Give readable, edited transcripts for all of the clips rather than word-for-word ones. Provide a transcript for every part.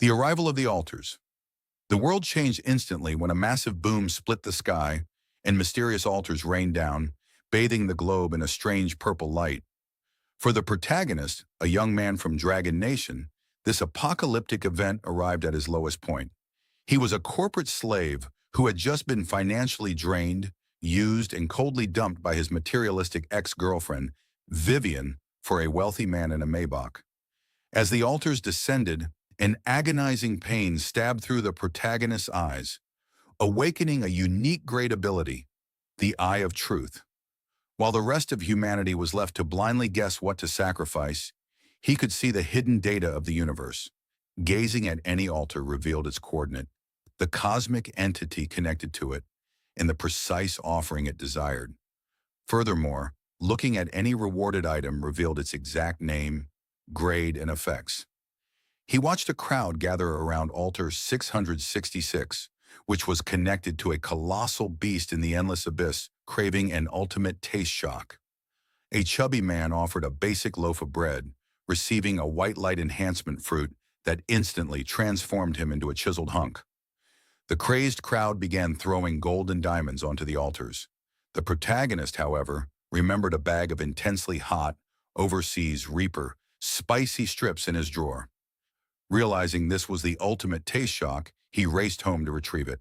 The arrival of the altars. The world changed instantly when a massive boom split the sky and mysterious altars rained down, bathing the globe in a strange purple light. For the protagonist, a young man from Dragon Nation, this apocalyptic event arrived at his lowest point. He was a corporate slave who had just been financially drained, used, and coldly dumped by his materialistic ex-girlfriend, Vivian, for a wealthy man in a Maybach. As the altars descended, an agonizing pain stabbed through the protagonist's eyes, awakening a unique great ability, the Eye of Truth. While the rest of humanity was left to blindly guess what to sacrifice, he could see the hidden data of the universe. Gazing at any altar revealed its coordinate, the cosmic entity connected to it, and the precise offering it desired. Furthermore, looking at any rewarded item revealed its exact name, grade, and effects. He watched a crowd gather around altar 666, which was connected to a colossal beast in the endless abyss, craving an ultimate taste shock. A chubby man offered a basic loaf of bread, receiving a white light enhancement fruit that instantly transformed him into a chiseled hunk. The crazed crowd began throwing gold and diamonds onto the altars. The protagonist, however, remembered a bag of intensely hot, overseas Reaper, spicy strips in his drawer. Realizing this was the ultimate taste shock, he raced home to retrieve it.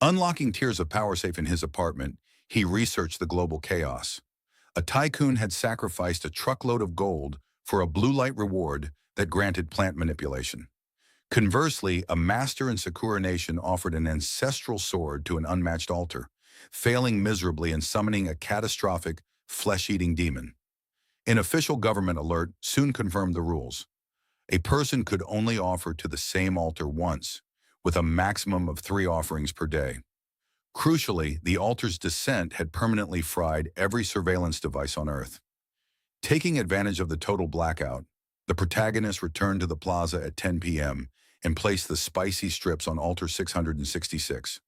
Unlocking Tears of Power safe in his apartment, he researched the global chaos. A tycoon had sacrificed a truckload of gold for a blue light reward that granted plant manipulation. Conversely, a master in Sakura Nation offered an ancestral sword to an unmatched altar, failing miserably in summoning a catastrophic, flesh-eating demon. An official government alert soon confirmed the rules. A person could only offer to the same altar once, with a maximum of 3 offerings per day. Crucially, the altar's descent had permanently fried every surveillance device on Earth. Taking advantage of the total blackout, the protagonist returned to the plaza at 10 p.m. and placed the spicy strips on altar 666.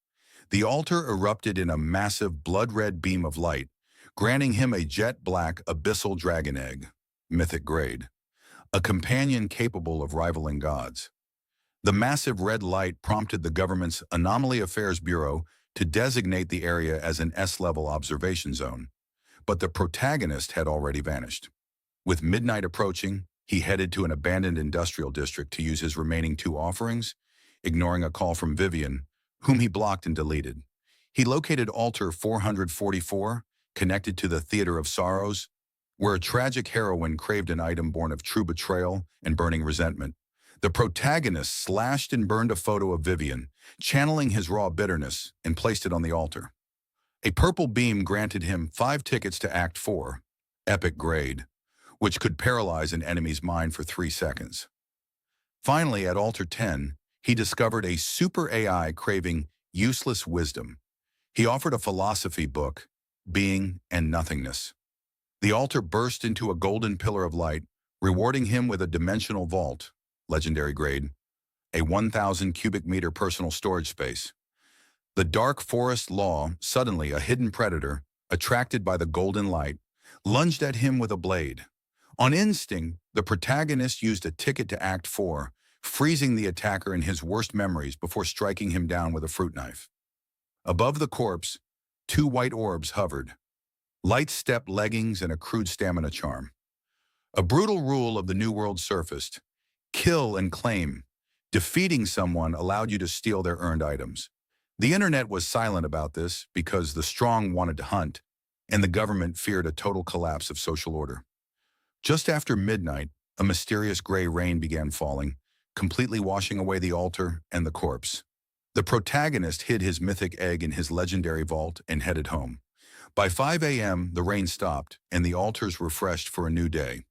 The altar erupted in a massive blood-red beam of light, granting him a jet-black Abyssal Dragon Egg, Mythic-grade, a companion capable of rivaling gods. The massive red light prompted the government's Anomaly Affairs Bureau to designate the area as an S-level observation zone, but the protagonist had already vanished. With midnight approaching, he headed to an abandoned industrial district to use his remaining 2 offerings, ignoring a call from Vivian, whom he blocked and deleted. He located altar 444, connected to the Theater of Sorrows, where a tragic heroine craved an item born of true betrayal and burning resentment. The protagonist slashed and burned a photo of Vivian, channeling his raw bitterness, and placed it on the altar. A purple beam granted him 5 tickets to Act 4, Epic Grade, which could paralyze an enemy's mind for 3 seconds. Finally, at altar 10, he discovered a super AI craving useless wisdom. He offered a philosophy book, Being and Nothingness. The altar burst into a golden pillar of light, rewarding him with a dimensional vault, legendary grade, a 1,000 cubic meter personal storage space. The dark forest law, suddenly a hidden predator, attracted by the golden light, lunged at him with a blade. On instinct, the protagonist used a ticket to Act 4, freezing the attacker in his worst memories before striking him down with a fruit knife. Above the corpse, 2 white orbs hovered, light step leggings and a crude stamina charm. A brutal rule of the New World surfaced: kill and claim. Defeating someone allowed you to steal their earned items. The internet was silent about this because the strong wanted to hunt, and the government feared a total collapse of social order. Just after midnight, a mysterious gray rain began falling, completely washing away the altar and the corpse. The protagonist hid his mythic egg in his legendary vault and headed home. By 5 a.m., the rain stopped, and the altars refreshed for a new day.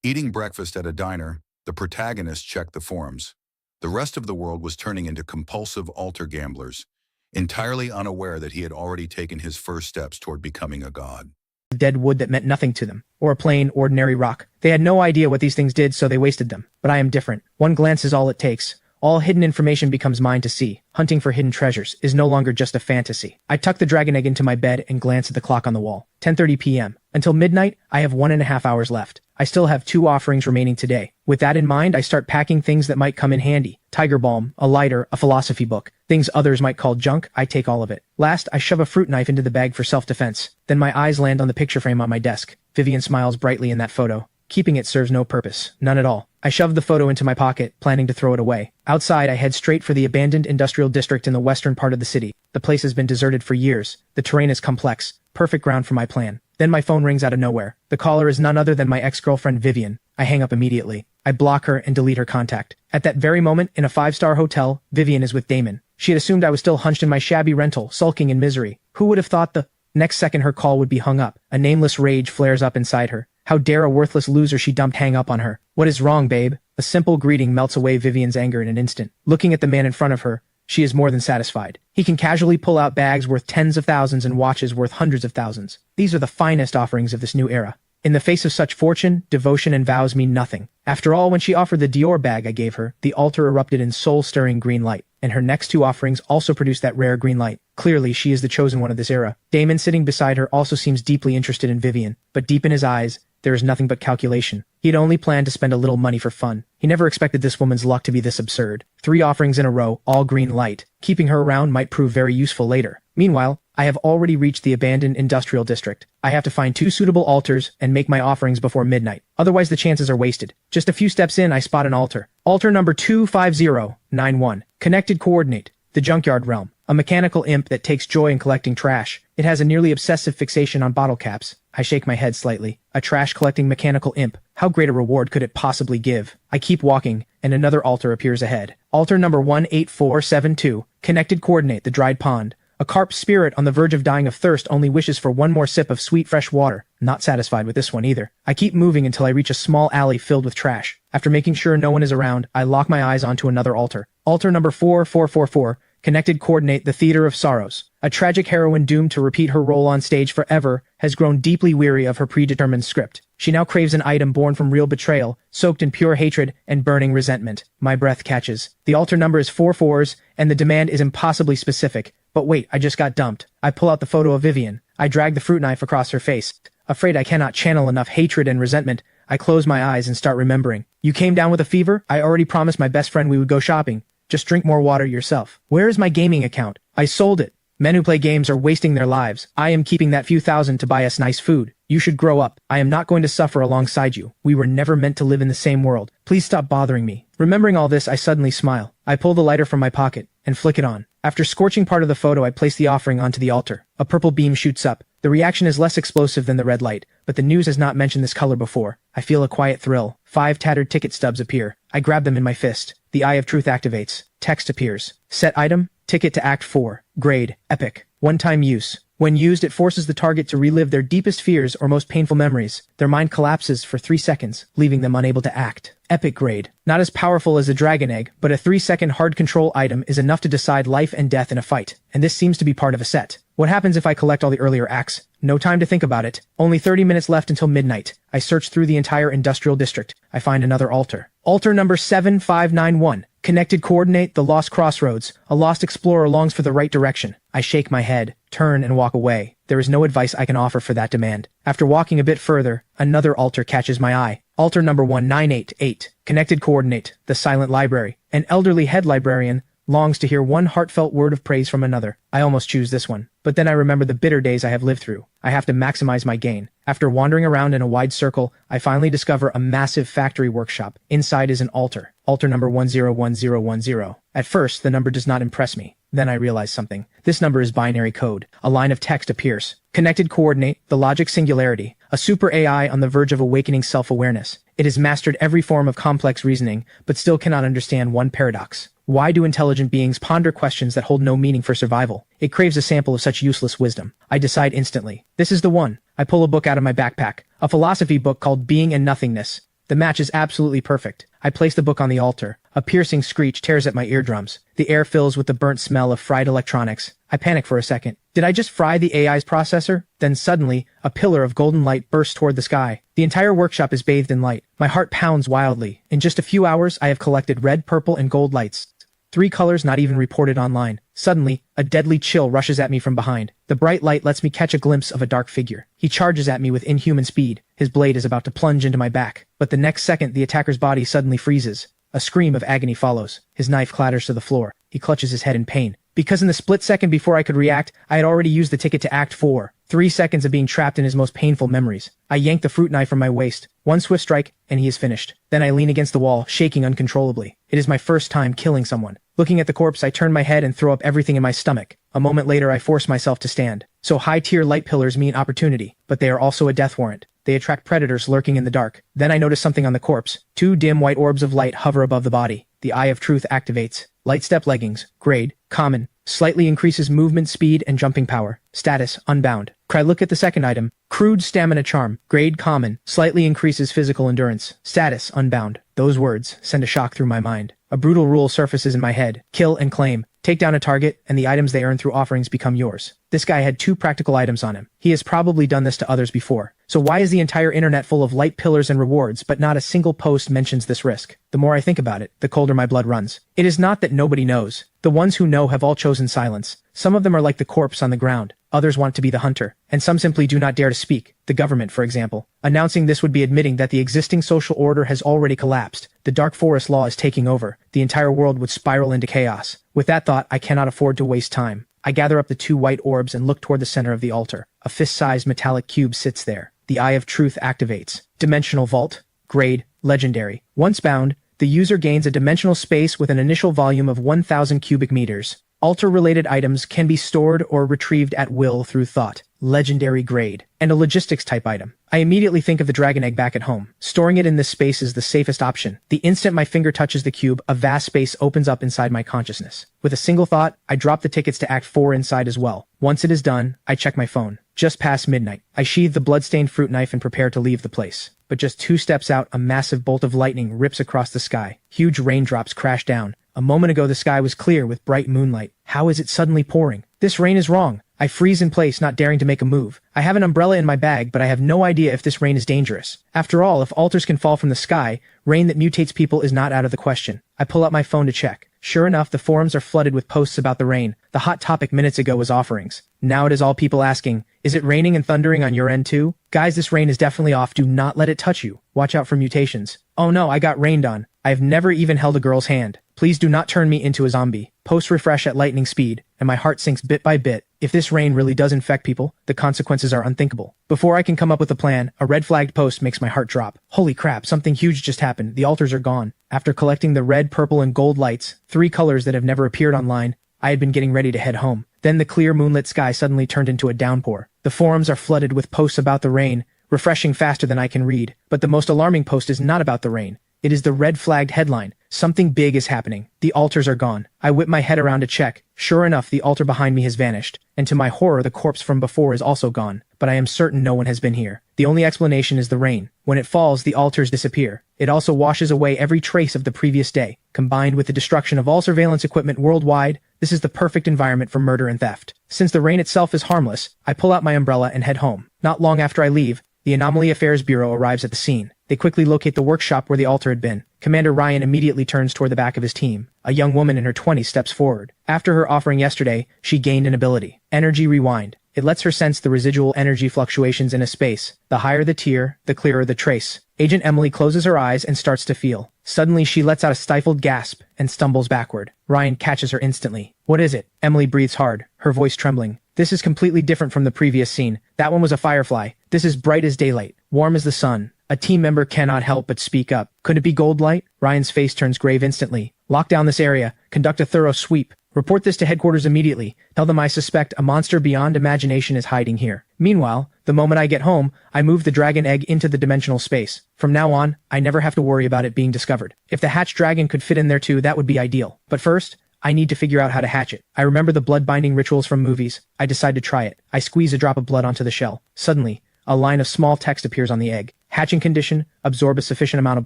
Eating breakfast at a diner, the protagonist checked the forums. The rest of the world was turning into compulsive altar gamblers, entirely unaware that he had already taken his first steps toward becoming a god. Dead wood that meant nothing to them, or a plain, ordinary rock. They had no idea what these things did, so they wasted them. But I am different. One glance is all it takes. All hidden information becomes mine to see. Hunting for hidden treasures is no longer just a fantasy. I tuck the dragon egg into my bed and glance at the clock on the wall. 10:30 p.m. Until midnight, I have 1.5 hours left. I still have 2 offerings remaining today. With that in mind, I start packing things that might come in handy. Tiger balm, a lighter, a philosophy book. Things others might call junk, I take all of it. Last, I shove a fruit knife into the bag for self-defense. Then my eyes land on the picture frame on my desk. Vivian smiles brightly in that photo. Keeping it serves no purpose. None at all. I shoved the photo into my pocket, planning to throw it away. Outside, I head straight for the abandoned industrial district in the western part of the city. The place has been deserted for years. The terrain is complex. Perfect ground for my plan. Then my phone rings out of nowhere. The caller is none other than my ex-girlfriend Vivian. I hang up immediately. I block her and delete her contact. At that very moment, in a 5-star hotel, Vivian is with Damon. She had assumed I was still hunched in my shabby rental, sulking in misery. Who would have thought the next second her call would be hung up? A nameless rage flares up inside her. How dare a worthless loser she dumped hang up on her? What is wrong, babe? A simple greeting melts away Vivian's anger in an instant. Looking at the man in front of her, she is more than satisfied. He can casually pull out bags worth tens of thousands and watches worth hundreds of thousands. These are the finest offerings of this new era. In the face of such fortune, devotion and vows mean nothing. After all, when she offered the Dior bag I gave her, the altar erupted in soul-stirring green light, and her next 2 offerings also produced that rare green light. Clearly, she is the chosen one of this era. Damon sitting beside her also seems deeply interested in Vivian, but deep in his eyes, there is nothing but calculation. He had only planned to spend a little money for fun. He never expected this woman's luck to be this absurd. 3 offerings in a row, all green light. Keeping her around might prove very useful later. Meanwhile, I have already reached the abandoned industrial district. I have to find 2 suitable altars and make my offerings before midnight. Otherwise the chances are wasted. Just a few steps in, I spot an altar. Altar number 25091. Connected coordinate. The junkyard realm. A mechanical imp that takes joy in collecting trash. It has a nearly obsessive fixation on bottle caps. I shake my head slightly. A trash-collecting mechanical imp. How great a reward could it possibly give? I keep walking, and another altar appears ahead. Altar number 18472. Connected coordinate. The dried pond. A carp spirit on the verge of dying of thirst only wishes for one more sip of sweet fresh water. Not satisfied with this one either. I keep moving until I reach a small alley filled with trash. After making sure no one is around, I lock my eyes onto another altar. Altar number 4444. Connected coordinate. The Theater of Sorrows. A tragic heroine doomed to repeat her role on stage forever has grown deeply weary of her predetermined script. She now craves an item born from real betrayal, soaked in pure hatred and burning resentment. My breath catches. The altar number is 4 4s, and the demand is impossibly specific. But wait, I just got dumped. I pull out the photo of Vivian. I drag the fruit knife across her face. Afraid I cannot channel enough hatred and resentment, I close my eyes and start remembering. You came down with a fever? I already promised my best friend we would go shopping. Just drink more water yourself. Where is my gaming account? I sold it. Men who play games are wasting their lives. I am keeping that few thousand to buy us nice food. You should grow up. I am not going to suffer alongside you. We were never meant to live in the same world. Please stop bothering me. Remembering all this, I suddenly smile. I pull the lighter from my pocket and flick it on. After scorching part of the photo, I place the offering onto the altar. A purple beam shoots up. The reaction is less explosive than the red light, but the news has not mentioned this color before. I feel a quiet thrill. 5 tattered ticket stubs appear. I grab them in my fist. The Eye of Truth activates. Text appears. Set item, ticket to Act 4. Grade, epic. One-time use. When used, it forces the target to relive their deepest fears or most painful memories. Their mind collapses for 3 seconds, leaving them unable to act. Epic grade. Not as powerful as the Dragon Egg, but a 3-second hard control item is enough to decide life and death in a fight, and this seems to be part of a set. What happens if I collect all the earlier acts? No time to think about it. Only 30 minutes left until midnight. I search through the entire industrial district. I find another altar. Altar number 7591. Connected coordinate. The Lost Crossroads. A lost explorer longs for the right direction. I shake my head, turn, and walk away. There is no advice I can offer for that demand. After walking a bit further, another altar catches my eye. Altar number 1988. Connected coordinate. The Silent Library. An elderly head librarian longs to hear one heartfelt word of praise from another. I almost choose this one. But then I remember the bitter days I have lived through. I have to maximize my gain. After wandering around in a wide circle, I finally discover a massive factory workshop. Inside is an altar. Altar number 101010. At first, the number does not impress me. Then I realize something. This number is binary code. A line of text appears. Connected coordinate. The Logic Singularity. A super AI on the verge of awakening self-awareness. It has mastered every form of complex reasoning, but still cannot understand one paradox. Why do intelligent beings ponder questions that hold no meaning for survival? It craves a sample of such useless wisdom. I decide instantly. This is the one. I pull a book out of my backpack. A philosophy book called Being and Nothingness. The match is absolutely perfect. I place the book on the altar. A piercing screech tears at my eardrums. The air fills with the burnt smell of fried electronics. I panic for a second. Did I just fry the AI's processor? Then suddenly, a pillar of golden light bursts toward the sky. The entire workshop is bathed in light. My heart pounds wildly. In just a few hours, I have collected red, purple, and gold lights. 3 colors not even reported online. Suddenly, a deadly chill rushes at me from behind. The bright light lets me catch a glimpse of a dark figure. He charges at me with inhuman speed. His blade is about to plunge into my back. But the next second, the attacker's body suddenly freezes. A scream of agony follows. His knife clatters to the floor. He clutches his head in pain. Because in the split second before I could react, I had already used the ticket to Act 4. 3 seconds of being trapped in his most painful memories. I yank the fruit knife from my waist. One swift strike, and he is finished. Then I lean against the wall, shaking uncontrollably. It is my first time killing someone. Looking at the corpse, I turn my head and throw up everything in my stomach. A moment later, I force myself to stand. So high-tier light pillars mean opportunity, but they are also a death warrant. They attract predators lurking in the dark. Then I notice something on the corpse. 2 dim white orbs of light hover above the body. The Eye of Truth activates. Light step leggings, grade, common. Slightly increases movement speed and jumping power. Status, unbound. I look at the second item. Crude stamina charm, grade common. Slightly increases physical endurance. Status, unbound. Those words send a shock through my mind. A brutal rule surfaces in my head. Kill and claim. Take down a target, and the items they earn through offerings become yours. This guy had 2 practical items on him. He has probably done this to others before. So why is the entire internet full of light pillars and rewards, but not a single post mentions this risk? The more I think about it, the colder my blood runs. It is not that nobody knows. The ones who know have all chosen silence. Some of them are like the corpse on the ground. Others want to be the hunter. And some simply do not dare to speak. The government, for example. Announcing this would be admitting that the existing social order has already collapsed. The Dark Forest law is taking over. The entire world would spiral into chaos. With that thought, I cannot afford to waste time. I gather up the 2 white orbs and look toward the center of the altar. A fist-sized metallic cube sits there. The Eye of Truth activates. Dimensional vault. Grade. Legendary. Once bound, the user gains a dimensional space with an initial volume of 1,000 cubic meters. Altar-related items can be stored or retrieved at will through thought. Legendary grade. And a logistics-type item. I immediately think of the dragon egg back at home. Storing it in this space is the safest option. The instant my finger touches the cube, a vast space opens up inside my consciousness. With a single thought, I drop the tickets to Act 4 inside as well. Once it is done, I check my phone. Just past midnight. I sheathe the blood-stained fruit knife and prepare to leave the place. But just 2 steps out, a massive bolt of lightning rips across the sky. Huge raindrops crash down. A moment ago the sky was clear with bright moonlight. How is it suddenly pouring? This rain is wrong. I freeze in place, not daring to make a move. I have an umbrella in my bag, but I have no idea if this rain is dangerous. After all, if altars can fall from the sky, rain that mutates people is not out of the question. I pull out my phone to check. Sure enough, the forums are flooded with posts about the rain. The hot topic minutes ago was offerings. Now it is all people asking, is it raining and thundering on your end too? Guys, this rain is definitely off. Do not let it touch you. Watch out for mutations. Oh no, I got rained on. I have never even held a girl's hand. Please do not turn me into a zombie. Post refresh at lightning speed, and my heart sinks bit by bit. If this rain really does infect people, the consequences are unthinkable. Before I can come up with a plan, a red flagged post makes my heart drop. Holy crap, something huge just happened. The altars are gone. After collecting the red, purple, and gold lights, 3 colors that have never appeared online, I had been getting ready to head home. Then the clear moonlit sky suddenly turned into a downpour. The forums are flooded with posts about the rain, refreshing faster than I can read. But the most alarming post is not about the rain. It is the red-flagged headline. Something big is happening. The altars are gone. I whip my head around to check. Sure enough, the altar behind me has vanished. And to my horror, the corpse from before is also gone. But I am certain no one has been here. The only explanation is the rain. When it falls, the altars disappear. It also washes away every trace of the previous day. Combined with the destruction of all surveillance equipment worldwide, this is the perfect environment for murder and theft. Since the rain itself is harmless, I pull out my umbrella and head home. Not long after I leave, the Anomaly Affairs Bureau arrives at the scene. They quickly locate the workshop where the altar had been. Commander Ryan immediately turns toward the back of his team. A young woman in her 20s steps forward. After her offering yesterday, she gained an ability. Energy Rewind. It lets her sense the residual energy fluctuations in a space. The higher the tier, the clearer the trace. Agent Emily closes her eyes and starts to feel. Suddenly she lets out a stifled gasp and stumbles backward. Ryan catches her instantly. What is it? Emily breathes hard, her voice trembling. This is completely different from the previous scene. That one was a firefly. This is bright as daylight, warm as the sun. A team member cannot help but speak up. Could it be gold light? Ryan's face turns grave instantly. Lock down this area. Conduct a thorough sweep. Report this to headquarters immediately. Tell them I suspect a monster beyond imagination is hiding here. Meanwhile, the moment I get home, I move the dragon egg into the dimensional space. From now on, I never have to worry about it being discovered. If the hatched dragon could fit in there too, that would be ideal. But first, I need to figure out how to hatch it. I remember the blood binding rituals from movies. I decide to try it. I squeeze a drop of blood onto the shell. Suddenly, a line of small text appears on the egg. Hatching condition, absorb a sufficient amount of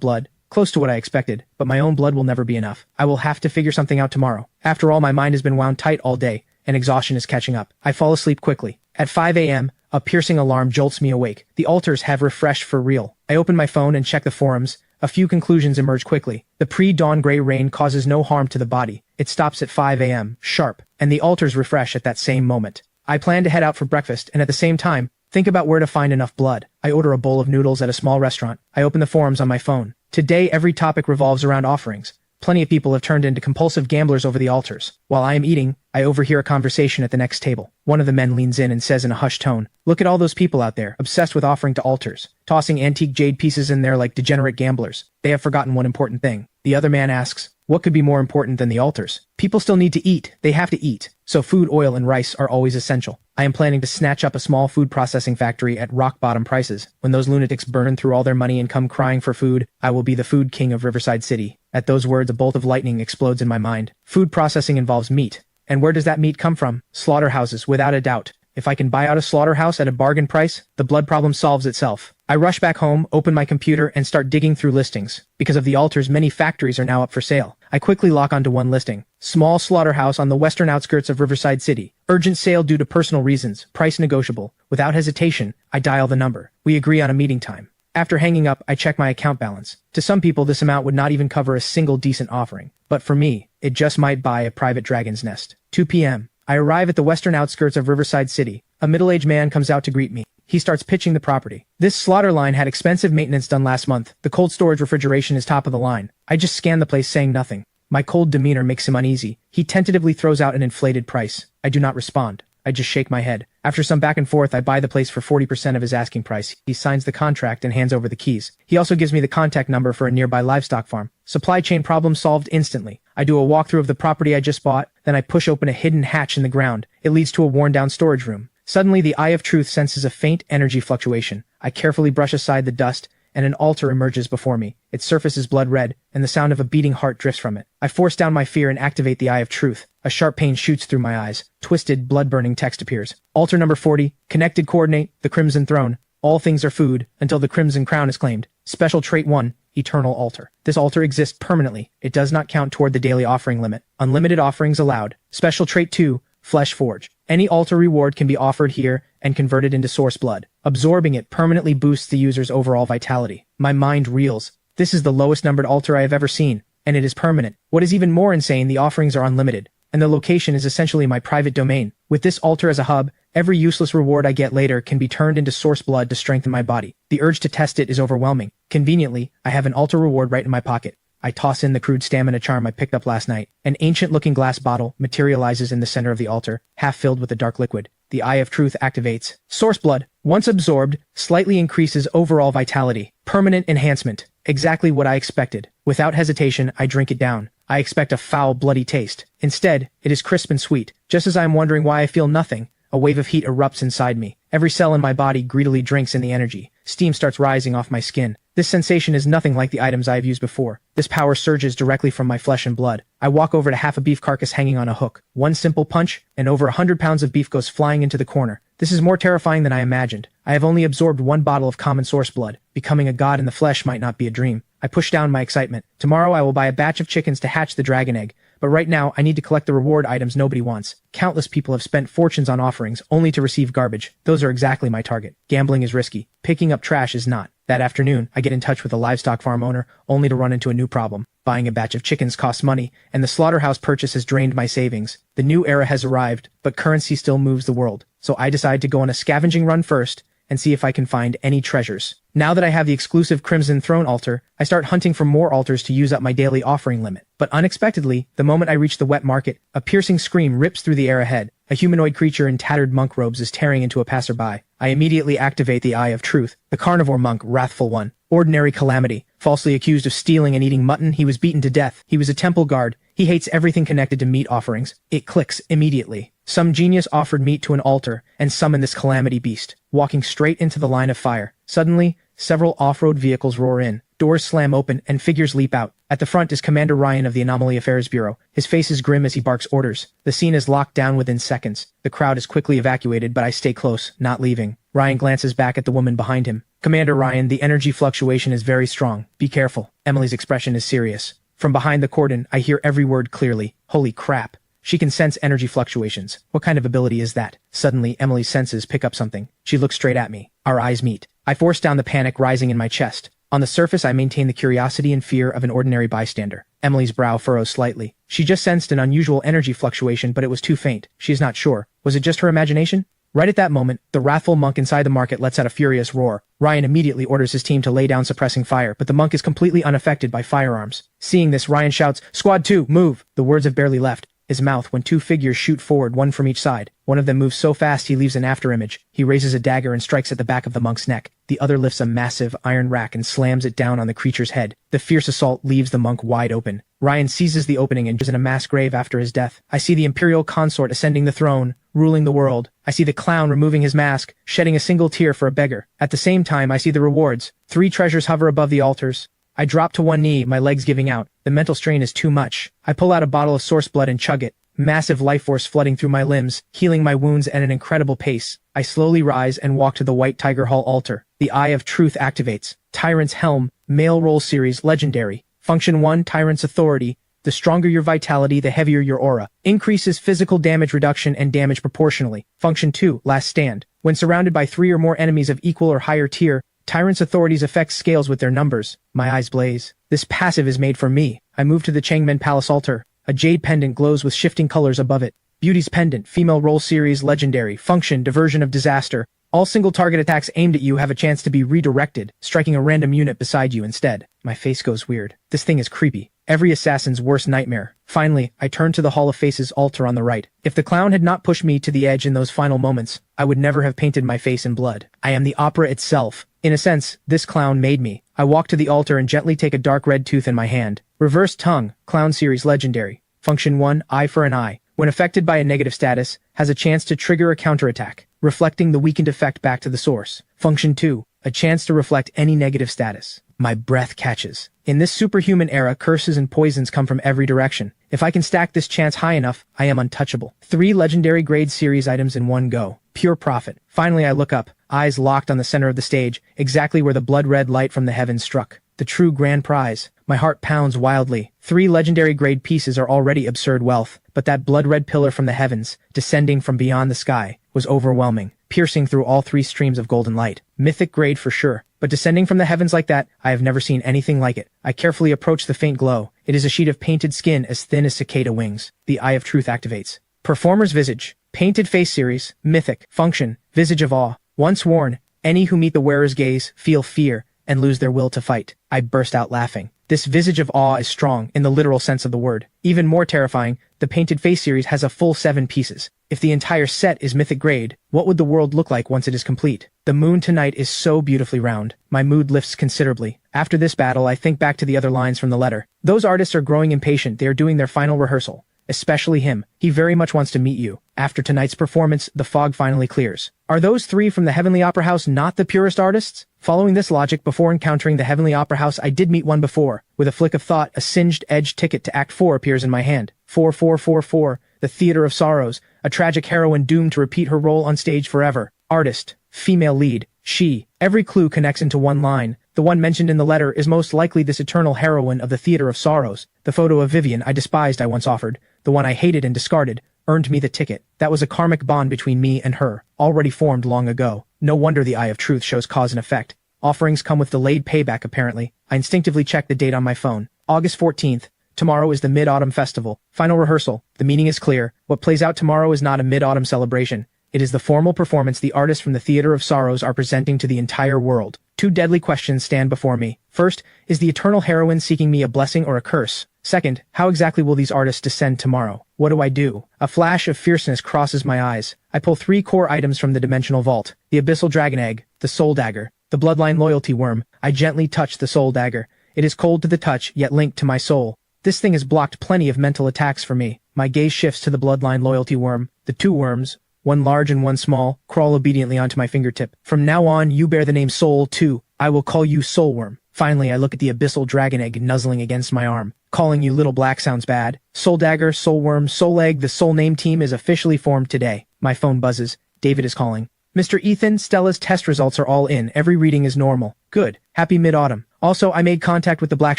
blood. Close to what I expected, but my own blood will never be enough. I will have to figure something out tomorrow. After all, my mind has been wound tight all day, and exhaustion is catching up. I fall asleep quickly. At 5 a.m., a piercing alarm jolts me awake. The altars have refreshed for real. I open my phone and check the forums. A few conclusions emerge quickly. The pre-dawn gray rain causes no harm to the body. It stops at 5 a.m., sharp, and the altars refresh at that same moment. I plan to head out for breakfast and at the same time, think about where to find enough blood. I order a bowl of noodles at a small restaurant. I open the forums on my phone. Today every topic revolves around offerings. Plenty of people have turned into compulsive gamblers over the altars. While I am eating, I overhear a conversation at the next table. One of the men leans in and says in a hushed tone, "Look at all those people out there, obsessed with offering to altars, tossing antique jade pieces in there like degenerate gamblers. They have forgotten one important thing." The other man asks, "What could be more important than the altars?" People still need to eat. They have to eat. So food, oil, and rice are always essential. I am planning to snatch up a small food processing factory at rock-bottom prices. When those lunatics burn through all their money and come crying for food, I will be the food king of Riverside City. At those words, a bolt of lightning explodes in my mind. Food processing involves meat. And where does that meat come from? Slaughterhouses, without a doubt. If I can buy out a slaughterhouse at a bargain price, the blood problem solves itself. I rush back home, open my computer, and start digging through listings. Because of the altars, many factories are now up for sale. I quickly lock onto one listing. Small slaughterhouse on the western outskirts of Riverside City. Urgent sale due to personal reasons. Price negotiable. Without hesitation, I dial the number. We agree on a meeting time. After hanging up, I check my account balance. To some people, this amount would not even cover a single decent offering. But for me, it just might buy a private dragon's nest. 2 p.m. I arrive at the western outskirts of Riverside City. A middle-aged man comes out to greet me. He starts pitching the property. This slaughter line had expensive maintenance done last month. The cold storage refrigeration is top of the line. I just scan the place saying nothing. My cold demeanor makes him uneasy. He tentatively throws out an inflated price. I do not respond. I just shake my head. After some back and forth, I buy the place for 40% of his asking price. He signs the contract and hands over the keys. He also gives me the contact number for a nearby livestock farm. Supply chain problem solved instantly. I do a walkthrough of the property I just bought, then I push open a hidden hatch in the ground. It leads to a worn-down storage room. Suddenly, the Eye of Truth senses a faint energy fluctuation. I carefully brush aside the dust, and an altar emerges before me. Its surface is blood red, and the sound of a beating heart drifts from it. I force down my fear and activate the Eye of Truth. A sharp pain shoots through my eyes. Twisted, blood-burning text appears. Altar number 40, connected coordinate, the Crimson Throne. All things are food, until the Crimson Crown is claimed. Special trait 1, Eternal Altar. This altar exists permanently. It does not count toward the daily offering limit. Unlimited offerings allowed. Special trait 2, Flesh Forge. Any altar reward can be offered here and converted into source blood. Absorbing it permanently boosts the user's overall vitality. My mind reels. This is the lowest numbered altar I have ever seen, and it is permanent. What is even more insane, the offerings are unlimited, and the location is essentially my private domain. With this altar as a hub, every useless reward I get later can be turned into source blood to strengthen my body. The urge to test it is overwhelming. Conveniently, I have an altar reward right in my pocket. I toss in the crude stamina charm I picked up last night. An ancient-looking glass bottle materializes in the center of the altar, half filled with a dark liquid. The Eye of Truth activates. Source blood, once absorbed, slightly increases overall vitality. Permanent enhancement. Exactly what I expected. Without hesitation, I drink it down. I expect a foul, bloody taste. Instead, it is crisp and sweet. Just as I am wondering why I feel nothing, a wave of heat erupts inside me. Every cell in my body greedily drinks in the energy. Steam starts rising off my skin. This sensation is nothing like the items I have used before. This power surges directly from my flesh and blood. I walk over to half a beef carcass hanging on a hook. One simple punch, and over 100 pounds of beef goes flying into the corner. This is more terrifying than I imagined. I have only absorbed one bottle of common source blood. Becoming a god in the flesh might not be a dream. I push down my excitement. Tomorrow I will buy a batch of chickens to hatch the dragon egg. But right now, I need to collect the reward items nobody wants. Countless people have spent fortunes on offerings, only to receive garbage. Those are exactly my target. Gambling is risky. Picking up trash is not. That afternoon, I get in touch with a livestock farm owner, only to run into a new problem. Buying a batch of chickens costs money, and the slaughterhouse purchase has drained my savings. The new era has arrived, but currency still moves the world. So I decide to go on a scavenging run first, and see if I can find any treasures. Now that I have the exclusive Crimson Throne altar, I start hunting for more altars to use up my daily offering limit. But unexpectedly, the moment I reach the wet market, a piercing scream rips through the air ahead. A humanoid creature in tattered monk robes is tearing into a passerby. I immediately activate the Eye of Truth. The carnivore monk, Wrathful One. Ordinary calamity. Falsely accused of stealing and eating mutton, he was beaten to death. He was a temple guard. He hates everything connected to meat offerings. It clicks immediately. Some genius offered meat to an altar and summoned this calamity beast, walking straight into the line of fire. Suddenly, several off-road vehicles roar in. Doors slam open and figures leap out. At the front is Commander Ryan of the Anomaly Affairs Bureau. His face is grim as he barks orders. The scene is locked down within seconds. The crowd is quickly evacuated, but I stay close, not leaving. Ryan glances back at the woman behind him. Commander Ryan, the energy fluctuation is very strong. Be careful. Emily's expression is serious. From behind the cordon, I hear every word clearly. Holy crap. She can sense energy fluctuations. What kind of ability is that? Suddenly, Emily's senses pick up something. She looks straight at me. Our eyes meet. I force down the panic rising in my chest. On the surface, I maintain the curiosity and fear of an ordinary bystander. Emily's brow furrows slightly. She just sensed an unusual energy fluctuation, but it was too faint. She is not sure. Was it just her imagination? Right at that moment, the wrathful monk inside the market lets out a furious roar. Ryan immediately orders his team to lay down suppressing fire, but the monk is completely unaffected by firearms. Seeing this, Ryan shouts, "Squad 2, move!" The words have barely left his mouth when two figures shoot forward, one from each side. One of them moves so fast he leaves an afterimage. He raises a dagger and strikes at the back of the monk's neck. The other lifts a massive iron rack and slams it down on the creature's head. The fierce assault leaves the monk wide open. Ryan seizes the opening and is in a mass grave after his death. I see the imperial consort ascending the throne, ruling the world. I see the clown removing his mask, shedding a single tear for a beggar. At the same time, I see the rewards. 3 treasures hover above the altars. I drop to one knee, my legs giving out. The mental strain is too much. I pull out a bottle of source blood and chug it. Massive life force flooding through my limbs, healing my wounds at an incredible pace. I slowly rise and walk to the White Tiger Hall altar. The Eye of Truth activates. Tyrant's Helm, Male Roll Series, Legendary. Function 1, Tyrant's Authority. The stronger your vitality, the heavier your aura. Increases physical damage reduction and damage proportionally. Function 2, Last Stand. When surrounded by 3 or more enemies of equal or higher tier, Tyrant's Authority's effect scales with their numbers. My eyes blaze. This passive is made for me. I move to the Changmen Palace altar. A jade pendant glows with shifting colors above it. Beauty's Pendant, Female Roll Series, Legendary. Function, Diversion of Disaster. All single target attacks aimed at you have a chance to be redirected, striking a random unit beside you instead. My face goes weird. This thing is creepy. Every assassin's worst nightmare. Finally, I turn to the Hall of Faces altar on the right. If the clown had not pushed me to the edge in those final moments, I would never have painted my face in blood. I am the opera itself. In a sense, this clown made me. I walk to the altar and gently take a dark red tooth in my hand. Reverse Tongue, Clown Series, Legendary. Function 1, Eye for an Eye. When affected by a negative status, has a chance to trigger a counterattack, reflecting the weakened effect back to the source. Function 2, a chance to reflect any negative status. My breath catches. In this superhuman era, curses and poisons come from every direction. If I can stack this chance high enough, I am untouchable. 3 legendary grade series items in one go. Pure profit. Finally, I look up, eyes locked on the center of the stage, exactly where the blood-red light from the heavens struck. The true grand prize. My heart pounds wildly. 3 legendary grade pieces are already absurd wealth, but that blood-red pillar from the heavens, descending from beyond the sky, was overwhelming, piercing through all 3 streams of golden light. Mythic grade for sure, but descending from the heavens like that, I have never seen anything like it. I carefully approach the faint glow. It is a sheet of painted skin as thin as cicada wings. The Eye of Truth activates. Performer's Visage. Painted Face Series. Mythic. Function. Visage of Awe. Once worn, any who meet the wearer's gaze feel fear and lose their will to fight. I burst out laughing. This Visage of Awe is strong, in the literal sense of the word. Even more terrifying, the Painted Face series has a full 7 pieces. If the entire set is mythic grade, what would the world look like once it is complete? The moon tonight is so beautifully round. My mood lifts considerably. After this battle, I think back to the other lines from the letter. Those artists are growing impatient. They are doing their final rehearsal. Especially him. He very much wants to meet you. After tonight's performance, the fog finally clears. Are those 3 from the Heavenly Opera House not the purest artists? Following this logic, before encountering the Heavenly Opera House, I did meet one before. With a flick of thought, a singed edged ticket to Act 4 appears in my hand. 4444, the Theater of Sorrows, a tragic heroine doomed to repeat her role on stage forever. Artist, female lead, she. Every clue connects into one line. The one mentioned in the letter is most likely this eternal heroine of the Theater of Sorrows. The photo of Vivian I despised I once offered, the one I hated and discarded, earned me the ticket. That was a karmic bond between me and her, already formed long ago. No wonder the Eye of Truth shows cause and effect. Offerings come with delayed payback apparently. I instinctively check the date on my phone. August 14th. Tomorrow is the Mid-Autumn Festival. Final rehearsal. The meaning is clear. What plays out tomorrow is not a Mid-Autumn celebration. It is the formal performance the artists from the Theater of Sorrows are presenting to the entire world. 2 deadly questions stand before me. First, is the eternal heroine seeking me a blessing or a curse? Second, how exactly will these artists descend tomorrow? What do I do? A flash of fierceness crosses my eyes. I pull 3 core items from the dimensional vault. The Abyssal Dragon Egg, the Soul Dagger, the Bloodline Loyalty Worm. I gently touch the Soul Dagger. It is cold to the touch, yet linked to my soul. This thing has blocked plenty of mental attacks for me. My gaze shifts to the Bloodline Loyalty Worm. The 2 worms, one large and one small, crawl obediently onto my fingertip. From now on, you bear the name Soul too. I will call you Soul Worm. Finally, I look at the Abyssal Dragon Egg nuzzling against my arm. Calling you Little Black sounds bad. Soul Dagger, Soul Worm, Soul Egg, the Soul Name team is officially formed today. My phone buzzes. David is calling. Mr. Ethan, Stella's test results are all in. Every reading is normal. Good. Happy mid-autumn. Also, I made contact with the Black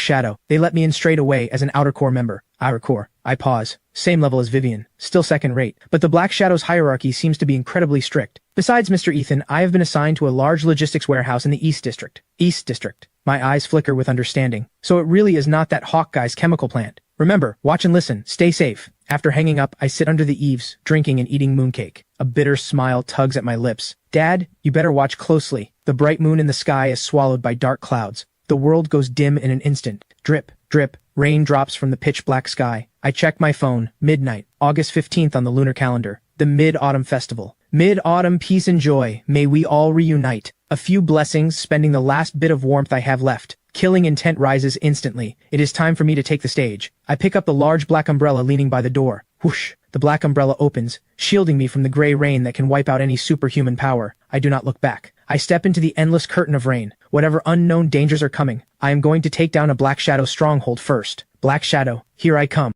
Shadow. They let me in straight away as an Outer Core member. Outer Core. I pause. Same level as Vivian. Still second rate. But the Black Shadow's hierarchy seems to be incredibly strict. Besides Mr. Ethan, I have been assigned to a large logistics warehouse in the East District. East District. My eyes flicker with understanding. So it really is not that hawk guy's chemical plant. Remember, watch and listen. Stay safe. After hanging up, I sit under the eaves, drinking and eating mooncake. A bitter smile tugs at my lips. Dad, you better watch closely. The bright moon in the sky is swallowed by dark clouds. The world goes dim in an instant. Drip, drip, rain drops from the pitch-black sky. I check my phone. Midnight, August 15th on the lunar calendar. The Mid-Autumn Festival. Mid-Autumn peace and joy. May we all reunite. A few blessings, spending the last bit of warmth I have left. Killing intent rises instantly. It is time for me to take the stage. I pick up the large black umbrella leaning by the door. Whoosh! The black umbrella opens, shielding me from the gray rain that can wipe out any superhuman power. I do not look back. I step into the endless curtain of rain. Whatever unknown dangers are coming, I am going to take down a Black Shadow stronghold first. Black Shadow, here I come.